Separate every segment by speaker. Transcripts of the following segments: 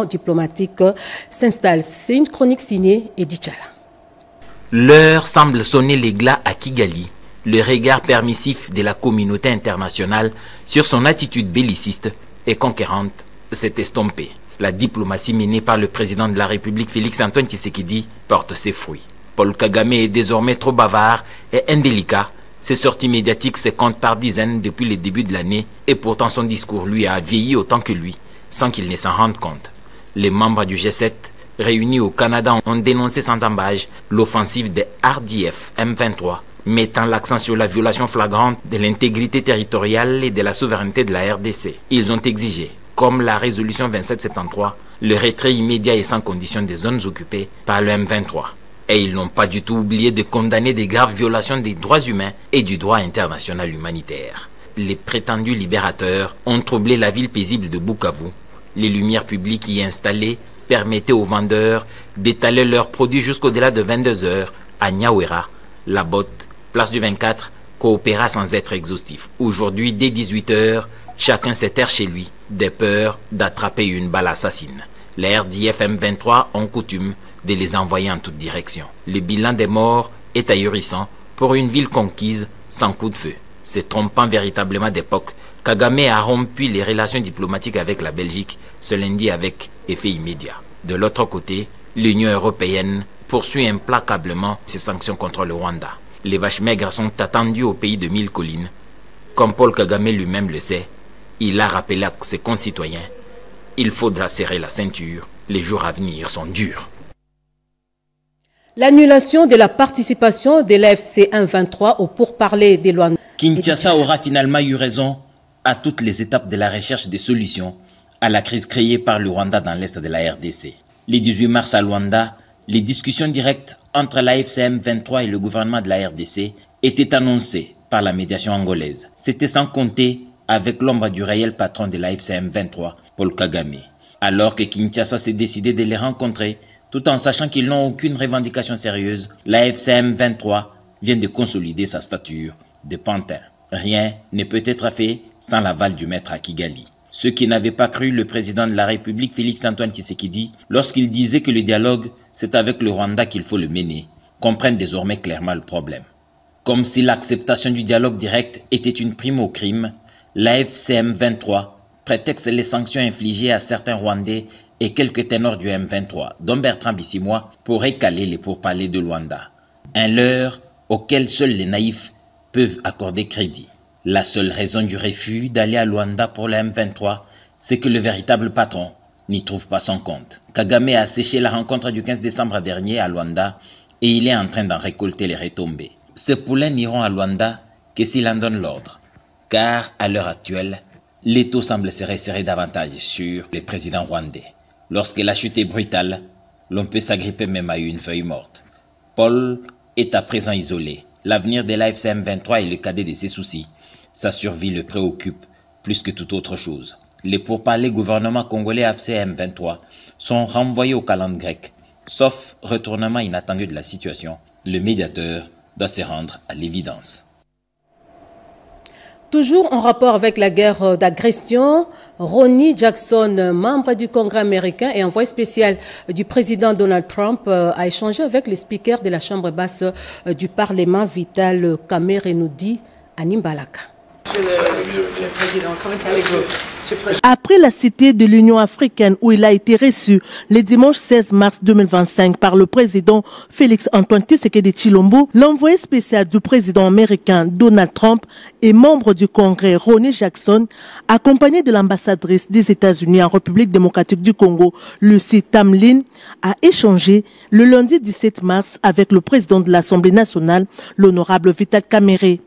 Speaker 1: diplomatique s'installe. C'est une chronique signée Edith Chala.
Speaker 2: L'heure semble sonner l'éclat à Kigali. Le regard permissif de la communauté internationale sur son attitude belliciste et conquérante s'est estompé. La diplomatie menée par le président de la République Félix-Antoine Tshisekedi porte ses fruits. Paul Kagame est désormais trop bavard et indélicat. Ses sorties médiatiques se comptent par dizaines depuis le début de l'année et pourtant son discours lui a vieilli autant que lui, sans qu'il ne s'en rende compte. Les membres du G7 réunis au Canada ont dénoncé sans embâche l'offensive des RDF M23, mettant l'accent sur la violation flagrante de l'intégrité territoriale et de la souveraineté de la RDC. Ils ont exigé, comme la résolution 2773, le retrait immédiat et sans condition des zones occupées par le M23. Et ils n'ont pas du tout oublié de condamner des graves violations des droits humains et du droit international humanitaire. Les prétendus libérateurs ont troublé la ville paisible de Bukavu. Les lumières publiques y installées permettaient aux vendeurs d'étaler leurs produits jusqu'au-delà de 22 heures à Nyawera, La Botte, place du 24, coopéra sans être exhaustif. Aujourd'hui, dès 18 heures, chacun s'éterre chez lui, de peur d'attraper une balle assassine. Les RDF M23 ont coutume de les envoyer en toute direction. Le bilan des morts est ahurissant pour une ville conquise sans coup de feu. Se trompant véritablement d'époque, Kagame a rompu les relations diplomatiques avec la Belgique ce lundi avec effet immédiat. De l'autre côté, l'Union européenne poursuit implacablement ses sanctions contre le Rwanda. Les vaches maigres sont attendues au pays de 1000 collines. Comme Paul Kagame lui-même le sait, il a rappelé à ses concitoyens, il faudra serrer la ceinture, les jours à venir sont durs.
Speaker 1: L'annulation de la participation de l'AFC M23 au pourparlers des Luanda.
Speaker 3: Kinshasa aura finalement eu raison à toutes les étapes de la recherche des solutions à la crise créée par le Rwanda dans l'est de la RDC. Le 18 mars à Luanda, les discussions directes entre l'AFC M23 et le gouvernement de la RDC étaient annoncées par la médiation angolaise. C'était sans compter avec l'ombre du réel patron de l'AFC M23, Paul Kagame. Alors que Kinshasa s'est décidé de les rencontrer, tout en sachant qu'ils n'ont aucune revendication sérieuse, l'AFC M23 vient de consolider sa stature de pantin. Rien ne peut être fait sans l'aval du maître à Kigali. Ceux qui n'avaient pas cru le président de la République Félix-Antoine Tshisekedi lorsqu'il disait que le dialogue, c'est avec le Rwanda qu'il faut le mener, comprennent désormais clairement le problème. Comme si l'acceptation du dialogue direct était une prime au crime, l'AFC M23 prétexte les sanctions infligées à certains Rwandais et quelques ténors du M23, dont Bertrand Bissimois, pour récaler les pourparlers de Luanda. Un leurre auquel seuls les naïfs peuvent accorder crédit. La seule raison du refus d'aller à Luanda pour le M23, c'est que le véritable patron n'y trouve pas son compte. Kagame a séché la rencontre du 15 décembre dernier à Luanda et il est en train d'en récolter les retombées. Ces poulains n'iront à Luanda que s'il en donne l'ordre, car à l'heure actuelle, l'étau semble se resserrer davantage sur le président rwandais. Lorsque la chute est brutale, l'on peut s'agripper même à une feuille morte. Paul est à présent isolé. L'avenir de l'AFC M23 est le cadet de ses soucis. Sa survie le préoccupe plus que toute autre chose. Les pourparlers gouvernement congolais AFC M23 sont renvoyés au calendrier grec. Sauf retournement inattendu de la situation, le médiateur doit se rendre à l'évidence.
Speaker 1: Toujours en rapport avec la guerre d'agression, Ronny Jackson, membre du Congrès américain et envoyé spécial du président Donald Trump, a échangé avec le speaker de la Chambre basse du Parlement, Vital Kamerhe à Nimbalaka.
Speaker 4: Le président, comment allez-vous?
Speaker 5: Après la cité de l'Union africaine où il a été reçu le dimanche 16 mars 2025 par le président Félix-Antoine Tshisekedi Tshilombo, l'envoyé spécial du président américain Donald Trump et membre du Congrès Ronny Jackson, accompagné de l'ambassadrice des États-Unis en République démocratique du Congo, Lucy Tamlin, a échangé le lundi 17 mars avec le président de l'Assemblée nationale, l'honorable Vital Kamerhe.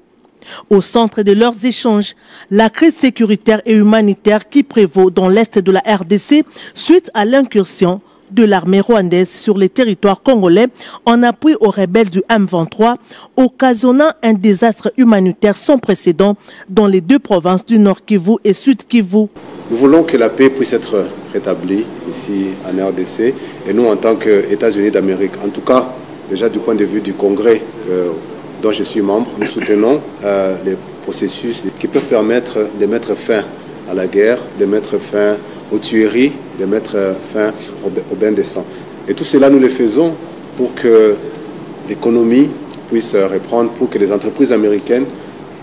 Speaker 5: Au centre de leurs échanges, la crise sécuritaire et humanitaire qui prévaut dans l'est de la RDC suite à l'incursion de l'armée rwandaise sur les territoires congolais en appui aux rebelles du M23, occasionnant un désastre humanitaire sans précédent dans les deux provinces du Nord Kivu et Sud Kivu.
Speaker 6: Nous voulons que la paix puisse être rétablie ici en RDC et nous en tant qu'États-Unis d'Amérique, en tout cas déjà du point de vue du Congrès dont je suis membre, nous soutenons les processus qui peuvent permettre de mettre fin à la guerre, de mettre fin aux tueries de mettre fin au bain des sangs. Et tout cela, nous le faisons pour que l'économie puisse reprendre, pour que les entreprises américaines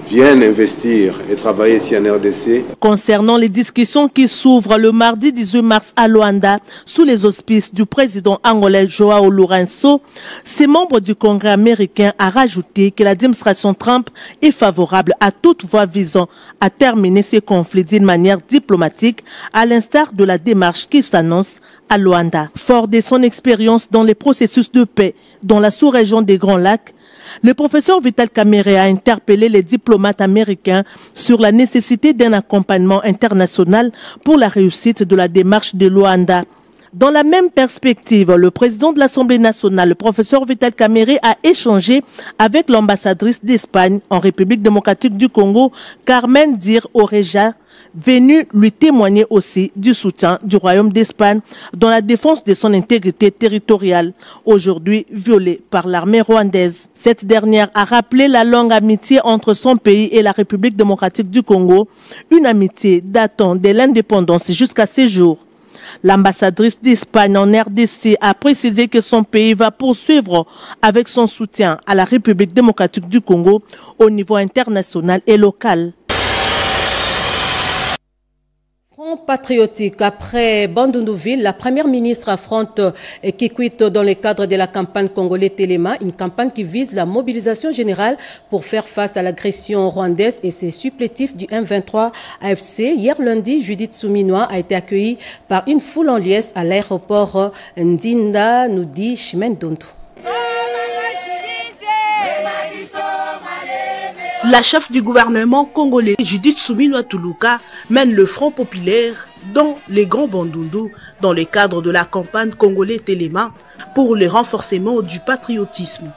Speaker 6: viennent investir et travailler ici en RDC.
Speaker 5: Concernant les discussions qui s'ouvrent le mardi 18 mars à Luanda, sous les auspices du président angolais Joao Lourenço, ces membres du Congrès américain a rajouté que l'administration Trump est favorable à toute voie visant à terminer ces conflits d'une manière diplomatique, à l'instar de la démarche qui s'annonce à Luanda. Fort de son expérience dans les processus de paix dans la sous-région des Grands Lacs, le professeur Vital Kamerhe a interpellé les diplomates américains sur la nécessité d'un accompagnement international pour la réussite de la démarche de Luanda. Dans la même perspective, le président de l'Assemblée nationale, le professeur Vital Kamerhe, a échangé avec l'ambassadrice d'Espagne en République démocratique du Congo, Carmen Dir Oreja, venue lui témoigner aussi du soutien du Royaume d'Espagne dans la défense de son intégrité territoriale, aujourd'hui violée par l'armée rwandaise. Cette dernière a rappelé la longue amitié entre son pays et la République démocratique du Congo, une amitié datant de l'indépendance jusqu'à ces jours. L'ambassadrice d'Espagne en RDC a précisé que son pays va poursuivre avec son soutien à la République démocratique du Congo au niveau international et local.
Speaker 1: Front patriotique. Après Bandundu-Ville, la première ministre affronte Kikwit dans le cadre de la campagne congolais Téléma, une campagne qui vise la mobilisation générale pour faire face à l'agression rwandaise et ses supplétifs du M23 AFC. Hier lundi, Judith Souminois a été accueillie par une foule en liesse à l'aéroport Ndinda, nous dit Chimène Donto.
Speaker 7: La chef du gouvernement congolais, Judith Suminwa Tuluka, mène le Front populaire dans les Grands Bandundu dans le cadre de la campagne congolais Téléma pour le renforcement du patriotisme.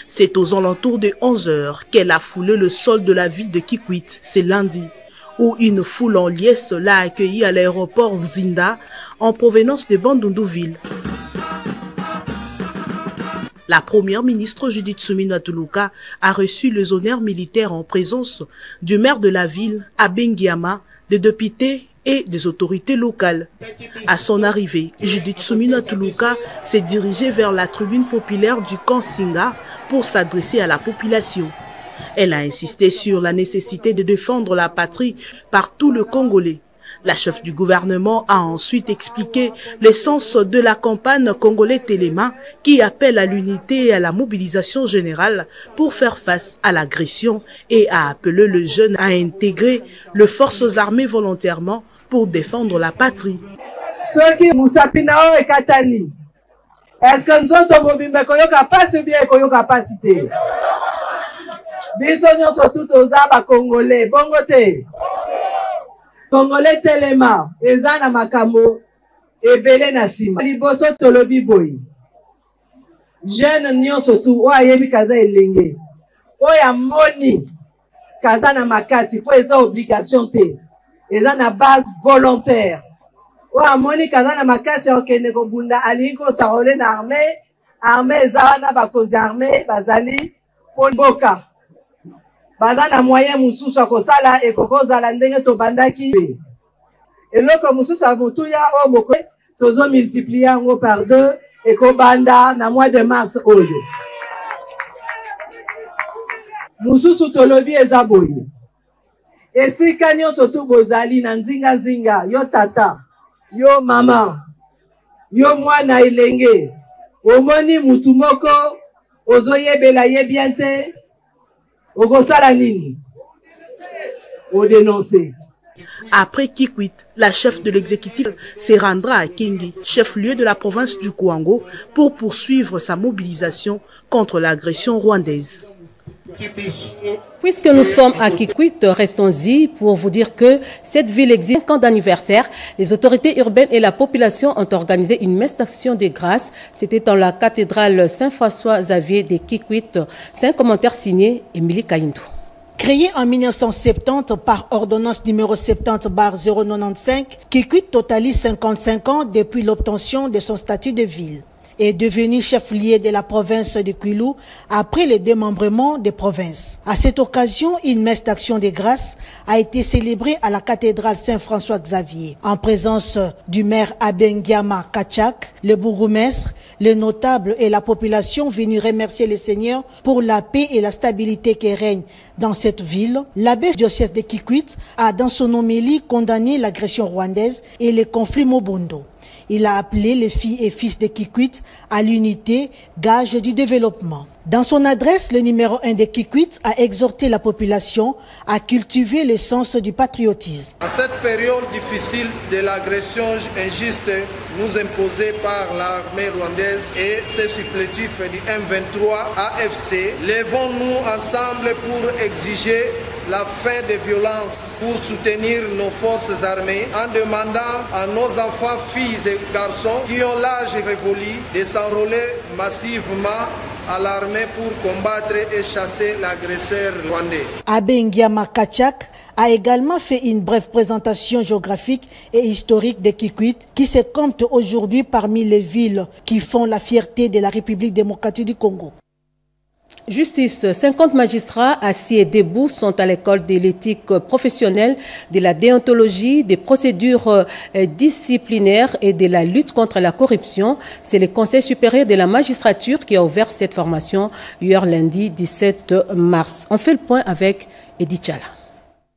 Speaker 7: C'est aux alentours de 11 h qu'elle a foulé le sol de la ville de Kikwit, c'est lundi, où une foule en liesse l'a accueillie à l'aéroport Nzinda en provenance de Bandundu-Ville. La première ministre Judith Suminwa Tuluka a reçu les honneurs militaires en présence du maire de la ville, Abengiama, des députés et des autorités locales. À son arrivée, Judith Suminwa Tuluka s'est dirigée vers la tribune populaire du camp Singa pour s'adresser à la population. Elle a insisté sur la nécessité de défendre la patrie par tout le Congolais. La chef du gouvernement a ensuite expliqué l'essence de la campagne congolais Téléma qui appelle à l'unité et à la mobilisation générale pour faire face à l'agression et a appelé le jeune à intégrer les forces armées volontairement pour défendre la patrie.
Speaker 8: Est-ce que nous sommes capacité? Congolais, Congolais Téléma, Ezana Makamo, Ebele Nasima. Liboso Tolobi Boy. Jeune Nyon Sotou, Oyemi Kaza Elenge. Oya Moni, Kaza na Makasi, pour les obligations T. Ezana base volontaire. Oya Moni Kaza na Makasi, Okene Kobunda, Alinko Sarole na armée, Ezana Bakozi armée, Bazali, Ponboka. Badana moyen mususu akosala ekokozala ndenge to bandaki eloko mususu amutuya o moko tozo multiplier yango par 2 ekobanda na mois de mars oyo mususu tolobi ezaboye esika nyonso tu bozali na nzinga nzinga yo tata yo mama yo mwana elenge omoni mutu moko ozoyebela ye bien te
Speaker 7: Après Kikwit, la chef de l'exécutif se rendra à Kingi, chef-lieu de la province du Kouango, pour poursuivre sa mobilisation contre l'agression rwandaise.
Speaker 1: Puisque nous sommes à Kikwit, restons-y pour vous dire que cette ville existe 5 ans d'anniversaire. Les autorités urbaines et la population ont organisé une messe d'action de grâce. C'était dans la cathédrale Saint-François-Xavier de Kikwit. C'est un commentaire signé Émilie Kaïndou.
Speaker 9: Créé en 1970 par ordonnance numéro 70/095, Kikwit totalise 55 ans depuis l'obtention de son statut de ville. est devenu chef-lieu de la province de Kwilu après le démembrement des provinces. À cette occasion, une messe d'action de grâce a été célébrée à la cathédrale Saint-François-Xavier en présence du maire Abengiama Kachak, le bourgmestre, les notables et la population venus remercier le Seigneur pour la paix et la stabilité qui règne dans cette ville. L'abbé diocèse de Kikwit a dans son homélie condamné l'agression rwandaise et les conflits Mobundo. Il a appelé les filles et fils de Kikwit à l'unité, gage du développement. Dans son adresse, le numéro 1 de Kikwit a exhorté la population à cultiver le sens du patriotisme.
Speaker 10: En cette période difficile de l'agression injuste nous imposée par l'armée rwandaise et ses supplétifs du M23 AFC, levons-nous ensemble pour exiger la fin des violences, pour soutenir nos forces armées en demandant à nos enfants, filles et garçons qui ont l'âge révolu de s'enrôler massivement à l'armée pour combattre et chasser l'agresseur rwandais.
Speaker 9: Abengiama Kachak a également fait une brève présentation géographique et historique de Kikwit qui se compte aujourd'hui parmi les villes qui font la fierté de la République démocratique du Congo.
Speaker 1: Justice, 50 magistrats assis et debout sont à l'école de l'éthique professionnelle, de la déontologie, des procédures disciplinaires et de la lutte contre la corruption. C'est le Conseil supérieur de la magistrature qui a ouvert cette formation hier lundi 17 mars. On fait le point avec Edith Chala.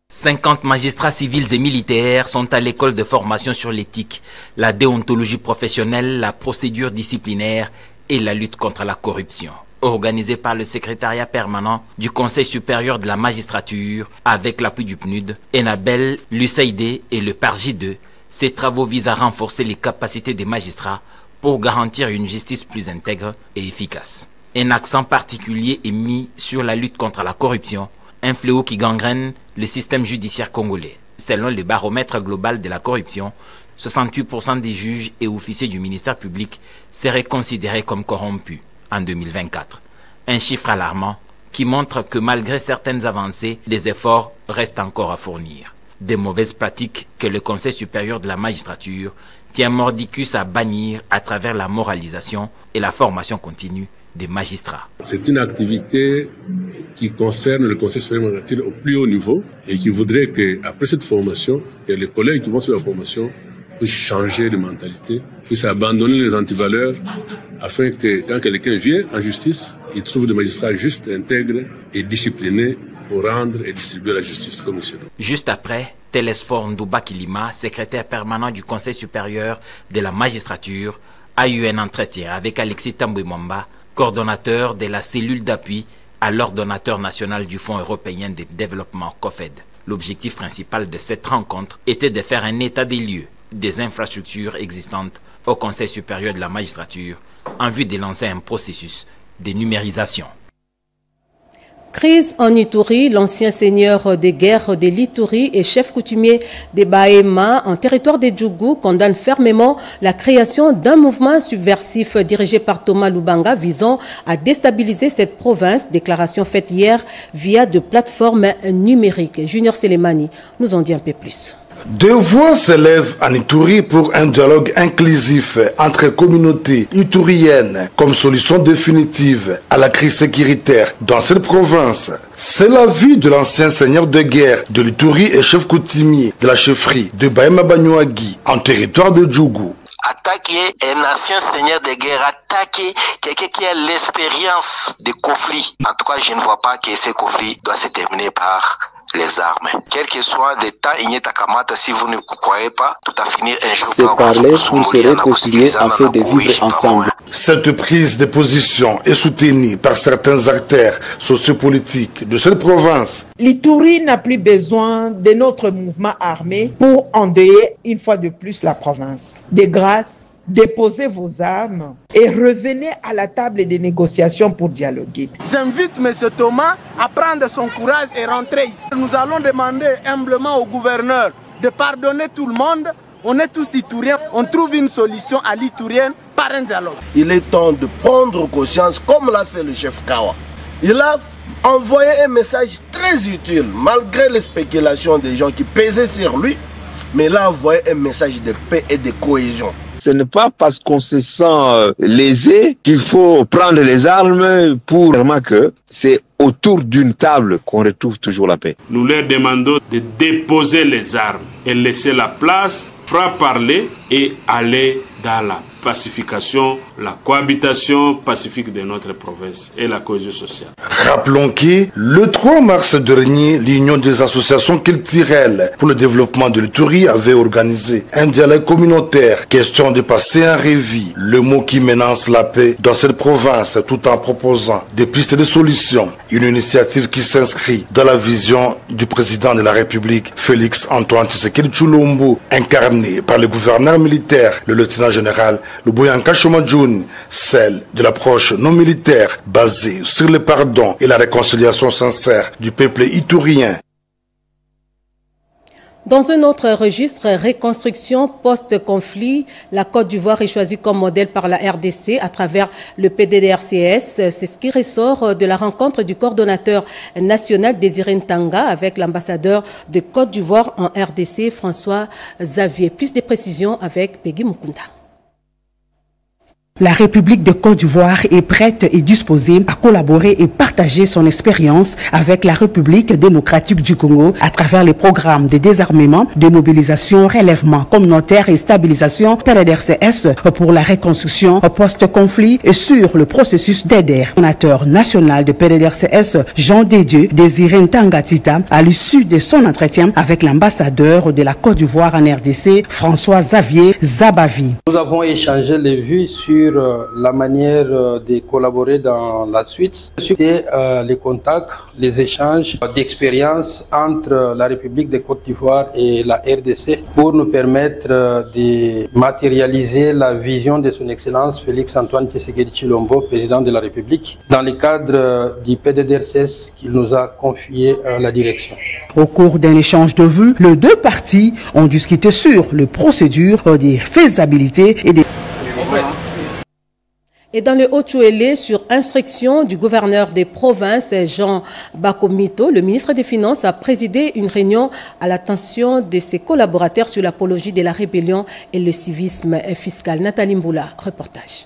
Speaker 2: 50 magistrats civils et militaires sont à l'école de formation sur l'éthique, la déontologie professionnelle, la procédure disciplinaire et la lutte contre la corruption. Organisé par le secrétariat permanent du Conseil supérieur de la magistrature avec l'appui du PNUD, Enabel, l'USAID et le PARJ2, ces travaux visent à renforcer les capacités des magistrats pour garantir une justice plus intègre et efficace. Un accent particulier est mis sur la lutte contre la corruption, un fléau qui gangrène le système judiciaire congolais. Selon le baromètre global de la corruption, 68% des juges et officiers du ministère public seraient considérés comme corrompus en 2024. Un chiffre alarmant qui montre que malgré certaines avancées, des efforts restent encore à fournir. Des mauvaises pratiques que le Conseil supérieur de la magistrature tient mordicus à bannir à travers la moralisation et la formation continue des magistrats.
Speaker 11: C'est une activité qui concerne le Conseil supérieur de la magistrature au plus haut niveau et qui voudrait qu'après cette formation, que les collègues qui vont sur la formation puissent changer de mentalité, puissent abandonner les antivaleurs afin que quand quelqu'un vient en justice, il trouve des magistrats justes, intègres et disciplinés pour rendre et distribuer la justice comme il se doit.
Speaker 2: Juste après, Télésphore Ndouba Kilima, secrétaire permanent du Conseil supérieur de la magistrature, a eu un entretien avec Alexis Tambouimamba, coordonnateur de la cellule d'appui à l'ordonnateur national du Fonds européen de développement COFED. L'objectif principal de cette rencontre était de faire un état des lieux des infrastructures existantes au Conseil supérieur de la magistrature en vue de lancer un processus de numérisation.
Speaker 1: Crise en Ituri, l'ancien seigneur de guerre de l'Ituri et chef coutumier des Bahema en territoire de Djougou condamne fermement la création d'un mouvement subversif dirigé par Thomas Lubanga visant à déstabiliser cette province. Déclaration faite hier via de plateformes numériques. Junior Selemani nous en dit un peu plus.
Speaker 12: Deux voix s'élèvent en Ituri pour un dialogue inclusif entre communautés ituriennes comme solution définitive à la crise sécuritaire dans cette province. C'est l'avis de l'ancien seigneur de guerre de l'Ituri et chef coutumier de la chefferie de Bahema Banyuagi en territoire de Djougou.
Speaker 13: Attaquer un ancien seigneur de guerre, attaquer quelqu'un qui a l'expérience des conflits. En tout cas, je ne vois pas que ces conflits doivent se terminer par les armes. Quel que soit le temps, il n'y a Takamata, si vous ne croyez pas, tout à finir un jour.
Speaker 14: C'est parler pour se réconcilier afin de vivre ensemble.
Speaker 12: Cette prise de position est soutenue par certains acteurs sociopolitiques de cette province.
Speaker 15: L'Ituri n'a plus besoin de notre mouvement armé pour endeuiller une fois de plus la province. De grâce, déposez vos armes et revenez à la table des négociations pour dialoguer.
Speaker 16: J'invite M. Thomas à prendre son courage et rentrer ici. Nous allons demander humblement au gouverneur de pardonner tout le monde. On est tous Ituriens, on trouve une solution à l'Iturienne par un dialogue.
Speaker 17: Il est temps de prendre conscience comme l'a fait le chef Kawa. Il a envoyé un message très utile malgré les spéculations des gens qui pesaient sur lui. Mais il a envoyé un message de paix et de cohésion.
Speaker 18: Ce n'est pas parce qu'on se sent lésé qu'il faut prendre les armes pour vraiment que c'est autour d'une table qu'on retrouve toujours la paix.
Speaker 19: Nous leur demandons de déposer les armes et laisser la place, parler et aller dans la pacification, la cohabitation pacifique de notre province et la cohésion sociale.
Speaker 12: Rappelons que le 3 mars dernier, l'Union des associations culturelles pour le développement de l'Ituri avait organisé un dialogue communautaire, question de passer en revue le mot qui menace la paix dans cette province tout en proposant des pistes de solutions. Une initiative qui s'inscrit dans la vision du président de la République, Félix Antoine Tshisekedi Tshilombo, incarné par le gouverneur militaire, le lieutenant-général Luboyanka Chomadjoun, celle de l'approche non militaire basée sur le pardon et la réconciliation sincère du peuple iturien.
Speaker 1: Dans un autre registre, reconstruction post-conflit, la Côte d'Ivoire est choisie comme modèle par la RDC à travers le PDDRCS. C'est ce qui ressort de la rencontre du coordonnateur national Désiré Ntanga avec l'ambassadeur de Côte d'Ivoire en RDC, François Xavier. Plus de précisions avec Peggy Mukunda.
Speaker 20: La République de Côte d'Ivoire est prête et disposée à collaborer et partager son expérience avec la République démocratique du Congo à travers les programmes de désarmement, de mobilisation, relèvement communautaire et stabilisation PDDRCS pour la reconstruction post-conflit et sur le processus d'aider. Le coordonnateur national de PDDRCS, Jean Dédieu, Désiré Ntanga Tita, à l'issue de son entretien avec l'ambassadeur de la Côte d'Ivoire en RDC, François Xavier Zabavi.
Speaker 21: Nous avons échangé les vues sur la manière de collaborer dans la suite, c'était les contacts, les échanges d'expériences entre la République de Côte d'Ivoire et la RDC pour nous permettre de matérialiser la vision de son Excellence Félix Antoine Tshisekedi Tshilombo, président de la République, dans le cadre du PDDRCS qu'il nous a confié la direction.
Speaker 20: Au cours d'un échange de vues, les deux parties ont discuté sur les procédures de faisabilité et des...
Speaker 1: Et dans le Haut-Tchouélé, sur instruction du gouverneur des provinces, Jean Bakomito, le ministre des Finances a présidé une réunion à l'attention de ses collaborateurs sur l'apologie de la rébellion et le civisme fiscal. Nathalie Mboula, reportage.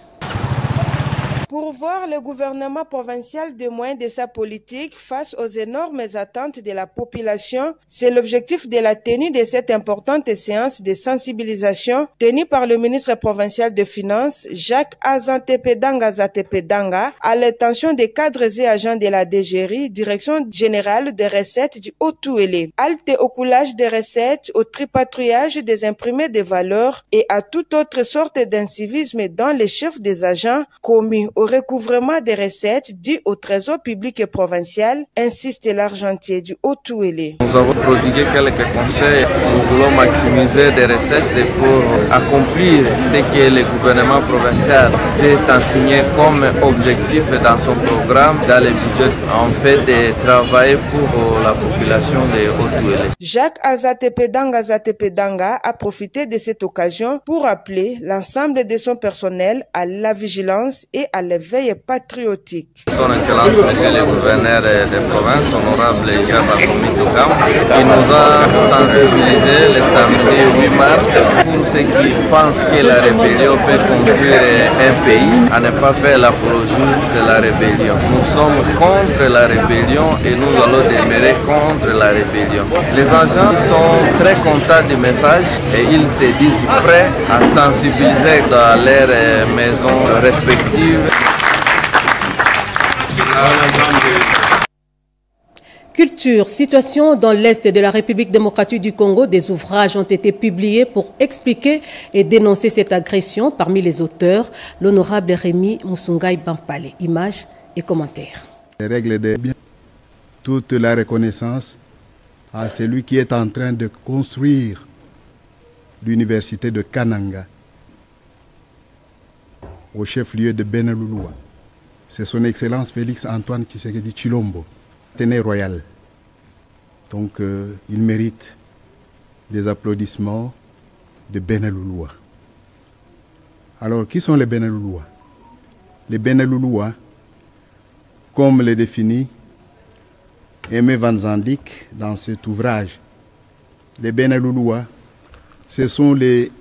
Speaker 22: Pour voir le gouvernement provincial de moyens de sa politique face aux énormes attentes de la population, c'est l'objectif de la tenue de cette importante séance de sensibilisation tenue par le ministre provincial de Finances, Jacques Azantepedanga Zatepedanga, à l'attention des cadres et agents de la DGRI, Direction générale des recettes du Haut-Tchouélé. Halte au coulage des recettes, au tripatouillage des imprimés de valeurs et à toute autre sorte d'incivisme dans les chefs des agents commis au recouvrement des recettes dues au trésor public et provincial, insiste l'argentier du Haut-Tchouélé.
Speaker 23: Nous avons prodigué quelques conseils. Nous voulons maximiser des recettes pour accomplir ce que le gouvernement provincial s'est assigné comme objectif dans son programme, dans le budget, en fait, de travailler pour la population de Haut-Tchouélé.
Speaker 22: Jacques Azatepedanga a profité de cette occasion pour appeler l'ensemble de son personnel à la vigilance et à l'éveil patriotique.
Speaker 23: Son Excellence, Monsieur le gouverneur de province, honorable Jean Bakomito, qui nous a sensibilisés le samedi 8 mars pour ceux qui pensent que la rébellion peut construire un pays, à ne pas faire l'apologie de la rébellion. Nous sommes contre la rébellion et nous allons demeurer contre la rébellion. Les agents sont très contents du message et ils se disent prêts à sensibiliser dans leurs maisons respectives.
Speaker 1: Culture, situation dans l'Est de la République démocratique du Congo. Des ouvrages ont été publiés pour expliquer et dénoncer cette agression. Parmi les auteurs, l'honorable Rémi Moussoungaï Bampale. Images et commentaires.
Speaker 24: Les règles de bien, toute la reconnaissance à celui qui est en train de construire l'université de Kananga au chef-lieu de Benelulua. C'est son Excellence Félix Antoine Tshisekedi Tshilombo, Téné royal. Donc il mérite des applaudissements de Benelulua. Alors, qui sont les Benelulua? Les Benelulua, comme le définit Aimé Van Zandyck dans cet ouvrage, les Benelulua, ce sont les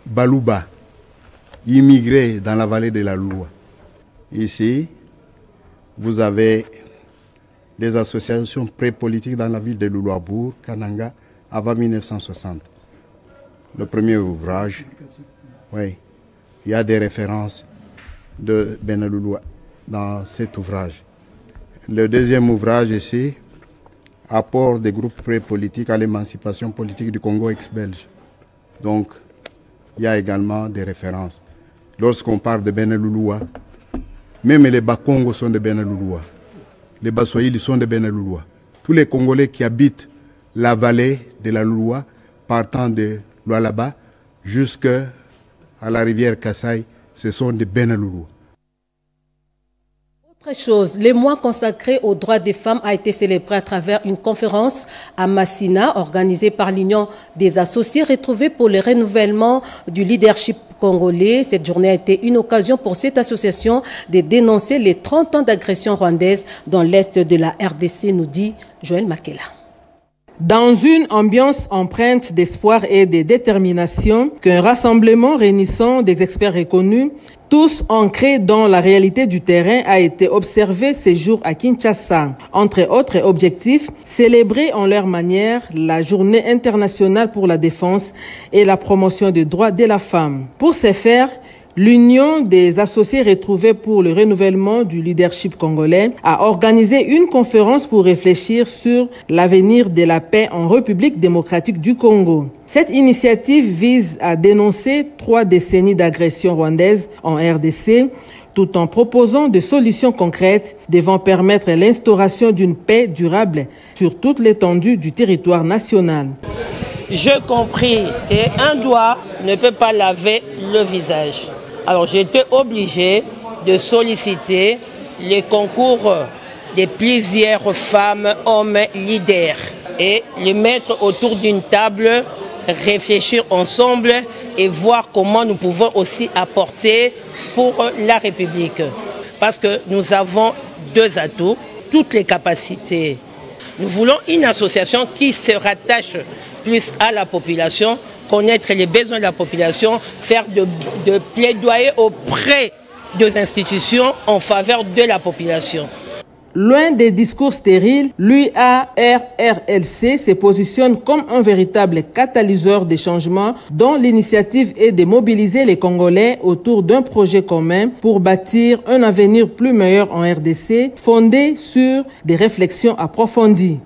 Speaker 24: Baluba immigré dans la vallée de la Loua. Ici, vous avez des associations pré-politiques dans la ville de Loulouabourg, Kananga, avant 1960. Le premier ouvrage, oui, il y a des références de Benaloulou dans cet ouvrage. Le deuxième ouvrage ici, apport des groupes pré-politiques à l'émancipation politique du Congo ex-belge. Donc, il y a également des références. Lorsqu'on parle de Benaloulou, même les Bas-Congo sont de Benaloulou. Les Bas-Swahili sont de Benaloulou. Tous les Congolais qui habitent la vallée de la Loua, partant de Lualaba jusqu'à la rivière Kassai, ce sont des Benaloulou.
Speaker 1: Autre chose, le mois consacré aux droits des femmes a été célébré à travers une conférence à Massina, organisée par l'Union des associés retrouvés pour le renouvellement du leadership congolais. Cette journée a été une occasion pour cette association de dénoncer les 30 ans d'agression rwandaise dans l'est de la RDC, nous dit Joël Makela.
Speaker 3: Dans une ambiance empreinte d'espoir et de détermination, qu'un rassemblement réunissant des experts reconnus, tous ancrés dans la réalité du terrain, a été observé ces jours à Kinshasa. Entre autres objectifs, célébrer en leur manière la Journée internationale pour la défense et la promotion des droits de la femme. Pour ce faire, l'Union des associés retrouvés pour le renouvellement du leadership congolais a organisé une conférence pour réfléchir sur l'avenir de la paix en République démocratique du Congo. Cette initiative vise à dénoncer 3 décennies d'agression rwandaise en RDC, tout en proposant des solutions concrètes devant permettre l'instauration d'une paix durable sur toute l'étendue du territoire national.
Speaker 4: J'ai compris qu'un doigt ne peut pas laver le visage. Alors j'étais obligé de solliciter les concours de plusieurs femmes, hommes leaders et les mettre autour d'une table, réfléchir ensemble et voir comment nous pouvons aussi apporter pour la République. Parce que nous avons 2 atouts, toutes les capacités. Nous voulons une association qui se rattache plus à la population, connaître les besoins de la population, faire de plaidoyer auprès des institutions en faveur de la population.
Speaker 3: Loin des discours stériles, l'UARRLC se positionne comme un véritable catalyseur des changements dont l'initiative est de mobiliser les Congolais autour d'un projet commun pour bâtir un avenir plus meilleur en RDC, fondé sur des réflexions approfondies.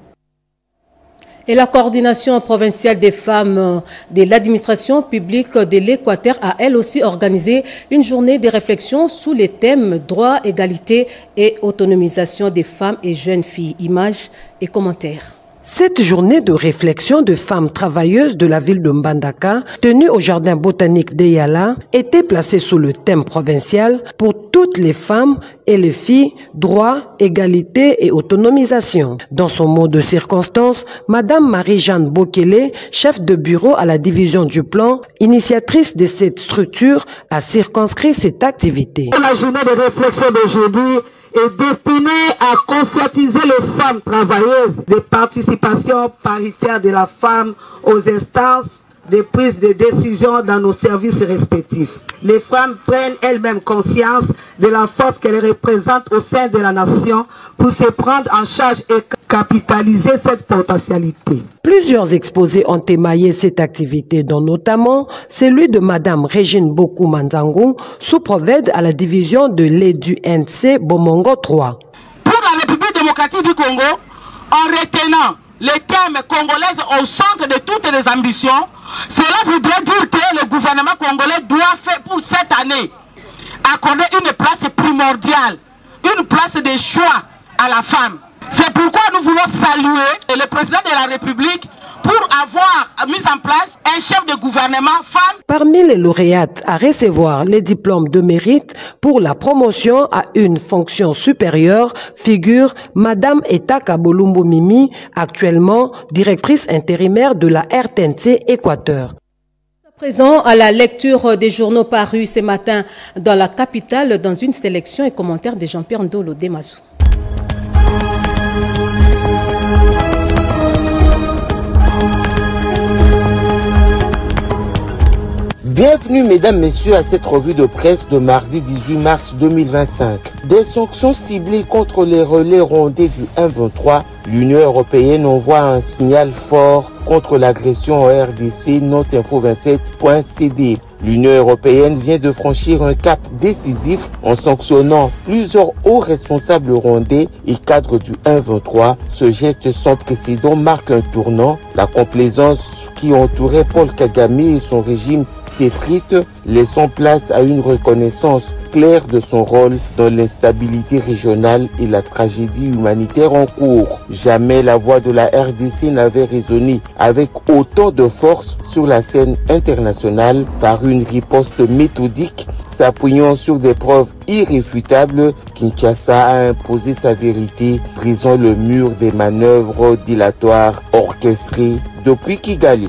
Speaker 1: Et la coordination provinciale des femmes de l'administration publique de l'Équateur a elle aussi organisé une journée de réflexion sous les thèmes droit, égalité et autonomisation des femmes et jeunes filles. Images et commentaires.
Speaker 5: Cette journée de réflexion de femmes travailleuses de la ville de Mbandaka, tenue au jardin botanique d'Eyala, était placée sous le thème provincial pour toutes les femmes et les filles, droit, égalité et autonomisation. Dans son mot de circonstance, Madame Marie-Jeanne Bokele, chef de bureau à la division du plan, initiatrice de cette structure, a circonscrit cette activité.
Speaker 6: La journée de réflexion d'aujourd'hui est destinée à conscientiser les femmes travailleuses de participation paritaire de la femme aux instances de prise de décision dans nos services respectifs. Les femmes prennent elles-mêmes conscience de la force qu'elles représentent au sein de la nation pour se prendre en charge et capitaliser cette potentialité.
Speaker 5: Plusieurs exposés ont émaillé cette activité, dont notamment celui de Madame Régine Boku Manzangu, sous-provède à la division de l'EDUNC Bomongo 3.
Speaker 6: Pour la République démocratique du Congo, en retenant les thèmes congolais au centre de toutes les ambitions, cela voudrait dire que le gouvernement congolais doit faire pour cette année accorder une place primordiale, une place de choix à la femme. C'est pourquoi nous voulons saluer le président de la République pour avoir mis en place un chef de gouvernement femme.
Speaker 5: Parmi les lauréates à recevoir les diplômes de mérite pour la promotion à une fonction supérieure figure Madame Eta Kabolumbo Mimi, actuellement directrice intérimaire de la RTNC Équateur.
Speaker 1: Présent à la lecture des journaux parus ce matin dans la capitale, dans une sélection et commentaire de Jean-Pierre Ndolo Demazou.
Speaker 7: Bienvenue mesdames, messieurs à cette revue de presse de mardi 18 mars 2025. Des sanctions ciblées contre les relais rondés du 1-23. L'Union européenne envoie un signal fort contre l'agression en RDC, note info27.cd. L'Union européenne vient de franchir un cap décisif en sanctionnant plusieurs hauts responsables rwandais et cadres du 1-23. Ce geste sans précédent marque un tournant. La complaisance qui entourait Paul Kagame et son régime s'effrite, laissant place à une reconnaissance claire de son rôle dans l'instabilité régionale et la tragédie humanitaire en cours. Jamais la voix de la RDC n'avait résonné avec autant de force sur la scène internationale. Par une riposte méthodique, s'appuyant sur des preuves irréfutables, Kinshasa a imposé sa vérité, brisant le mur des manœuvres dilatoires orchestrées depuis Kigali.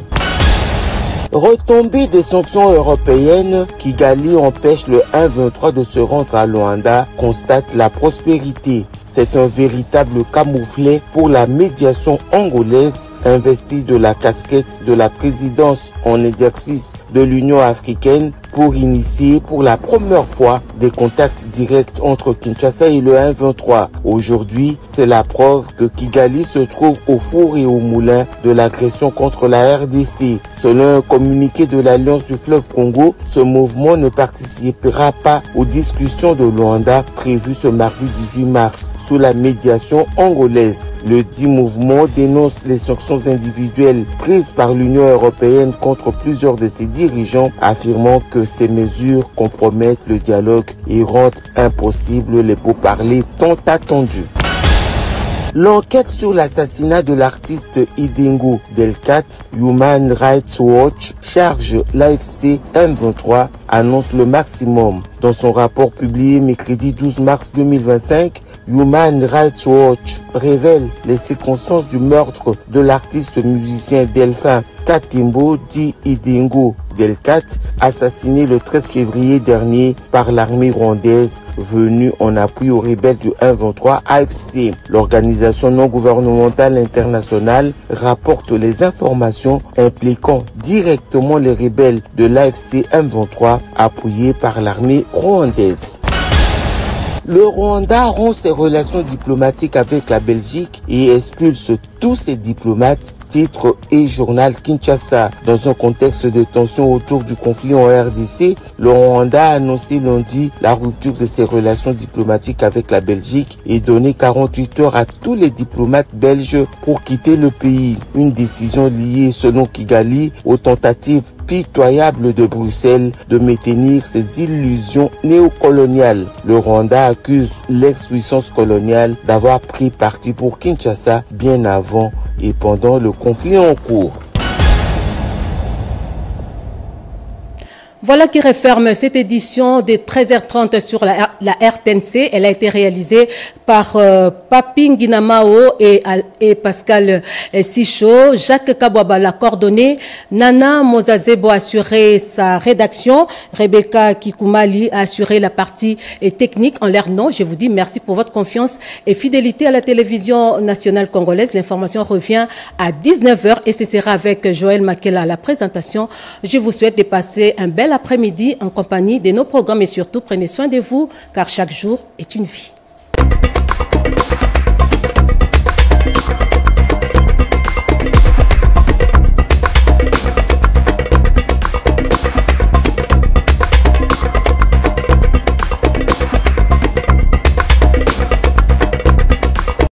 Speaker 7: Retombée des sanctions européennes, Kigali empêche le 1-23 de se rendre à Luanda, constate la prospérité. C'est un véritable camouflet pour la médiation angolaise, investie de la casquette de la présidence en exercice de l'Union africaine pour initier pour la première fois des contacts directs entre Kinshasa et le 1-23. Aujourd'hui, c'est la preuve que Kigali se trouve au four et au moulin de l'agression contre la RDC. Selon un communiqué de l'Alliance du fleuve Congo, ce mouvement ne participera pas aux discussions de Luanda prévues ce mardi 18 mars sous la médiation angolaise. Le dit mouvement dénonce les sanctions individuelles prises par l'Union européenne contre plusieurs de ses dirigeants, affirmant que ces mesures compromettent le dialogue et rendent impossible les pourparlers tant attendus. L'enquête sur l'assassinat de l'artiste Idingo Delcat, Human Rights Watch charge l'AFC M23 annonce le maximum. Dans son rapport publié mercredi 12 mars 2025, Human Rights Watch révèle les circonstances du meurtre de l'artiste musicien Delphin Katimbo dit Idingo Delcat, assassiné le 13 février dernier par l'armée rwandaise venue en appui aux rebelles du 1-23 AFC. L'organisation non gouvernementale internationale rapporte les informations impliquant directement les rebelles de l'AFC M23 appuyés par l'armée rwandaise. Le Rwanda rompt ses relations diplomatiques avec la Belgique et expulse tous ses diplomates, titre et journal Kinshasa. Dans un contexte de tension autour du conflit en RDC, le Rwanda a annoncé lundi la rupture de ses relations diplomatiques avec la Belgique et donné 48 heures à tous les diplomates belges pour quitter le pays. Une décision liée, selon Kigali, aux tentatives pitoyables de Bruxelles de maintenir ses illusions néocoloniales. Le Rwanda accuse l'ex-puissance coloniale d'avoir pris parti pour Kinshasa bien avant et pendant le conflit en cours.
Speaker 1: Voilà qui referme cette édition de 13h30 sur la RTNC. Elle a été réalisée par Papi Nginamao et Pascal Sicho. Jacques Kabouaba l'a coordonné. Nana Mozazebo a assuré sa rédaction. Rebecca Kikoumali a assuré la partie technique en leur nom. Je vous dis merci pour votre confiance et fidélité à la télévision nationale congolaise. L'information revient à 19h et ce sera avec Joël Makela à la présentation. Je vous souhaite de passer un bel après-midi en compagnie de nos programmes et surtout prenez soin de vous car chaque jour est une vie.